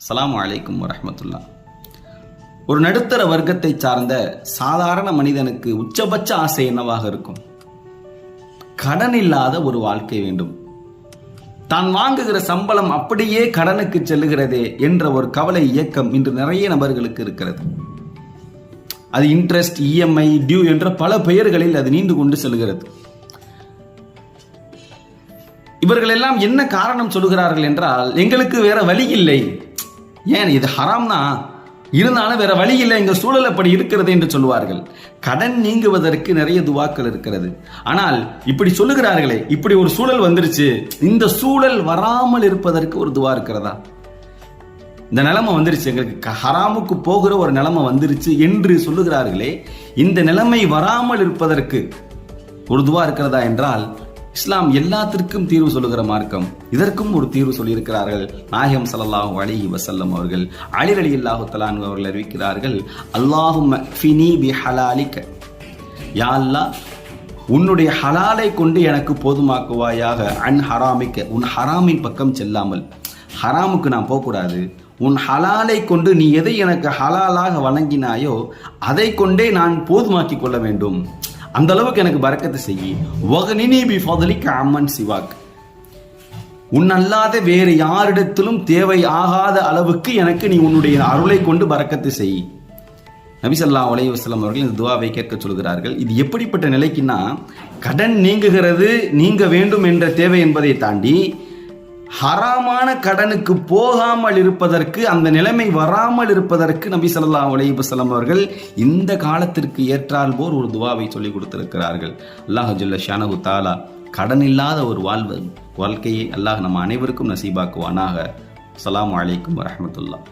அஸ்ஸலாமு அலைக்கும் வரஹ்மத்துல்லாஹ். ஒரு நடுத்தர வர்க்கத்தை சார்ந்த சாதாரண மனிதனுக்கு உச்சபட்ச ஆசை என்னவாக இருக்கும்? கடன் இல்லாத ஒரு வாழ்க்கை வேண்டும். தான் வாங்குகிற சம்பளம் அப்படியே கடனுக்கு செல்லுகிறதே என்ற ஒரு கவலை இயக்கம் இன்று நிறைய நபர்களுக்கு இருக்கிறது. அது இன்ட்ரெஸ்ட், இஎம்ஐ, டியூ என்ற பல பெயர்களில் அது நீண்டு கொண்டு செல்கிறது. இவர்கள் எல்லாம் என்ன காரணம் சொல்லுகிறார்கள் என்றால், எங்களுக்கு வேற வழி இல்லை, ஏன் இது ஹராம் தான், இருந்தாலும் வேற வழி இல்லை, எங்க சூழல் அப்படி இருக்கிறது என்று சொல்லுவார்கள். கடன் நீங்குவதற்கு நிறைய துவாக்கள் இருக்கிறது. ஆனால் இப்படி சொல்லுகிறார்களே, இப்படி ஒரு சூழல் வந்துருச்சு, இந்த சூழல் வராமல் இருப்பதற்கு ஒரு துவா இருக்கிறதா? இந்த நிலைமை வந்துருச்சு, எங்களுக்கு ஹராமுக்கு போகிற ஒரு நிலைமை வந்துருச்சு என்று சொல்லுகிறார்களே, இந்த நிலைமை வராமல் இருப்பதற்கு ஒரு துவா இருக்கிறதா என்றால், இஸ்லாம் எல்லாத்திற்கும் தீர்வு சொல்லுகிற மார்க்கம். இதற்கும் ஒரு தீர்வு சொல்லியிருக்கிறார்கள். நாயகம் ஸல்லல்லாஹு அலைஹி வஸல்லம் அவர்கள் அலி ரலியல்லாஹு தஆலா அன்ஹு அவர்கள் அறிவிக்கிறார்கள், அல்லாஹும்ம ஃபினி பிஹலாலிக, யா அல்லாஹ் உன்னுடைய ஹலாலை கொண்டு எனக்கு போதுமாக்குவாயாக, அன் ஹராமிக்க, உன் ஹராமின் பக்கம் செல்லாமல், ஹராமுக்கு நான் போகக்கூடாது, உன் ஹலாலை கொண்டு நீ எதை எனக்கு ஹலாலாக வழங்கினாயோ அதை கொண்டே நான் போதுமாக்கி கொள்ள வேண்டும், அந்த அளவுக்கு எனக்கு பரக்கத்து செய்யி, வகனினி பி ஃபதலிக அம்மன் சிவாக், உன் அல்லாத வேறு யாரிடத்திலும் தேவை ஆகாத அளவுக்கு எனக்கு நீ உன்னுடைய அருளை கொண்டு பரக்கத்து செய். நபி ஸல்லல்லாஹு அலைஹி வஸல்லம் அவர்கள் இந்த துஆவை கேட்க சொல்கிறார்கள். இது எப்படிப்பட்ட நிலைக்குன்னா, கடன் நீங்குகிறது, நீங்க வேண்டும் என்ற தேவை என்பதை தாண்டி ஹராமான கடனுக்கு போகாமல் இருப்பதற்கு, அந்த நிலைமை வராமல் இருப்பதற்கு நபி ஸல்லல்லாஹு அலைஹி வஸல்லம் அவர்கள் இந்த காலத்திற்கு ஏற்றால் போர் ஒரு துவாவை சொல்லிக் கொடுத்திருக்கிறார்கள். அல்லாஹ் ஜல்ல ஷானஹு தஆலா கடன் இல்லாத ஒரு வாழ்க்கையை அல்லாஹ் நம்ம அனைவருக்கும் நசீபாக்குவானாக. அஸ்ஸலாமு அலைக்கும் வரஹ்மத்துல்லாஹ்.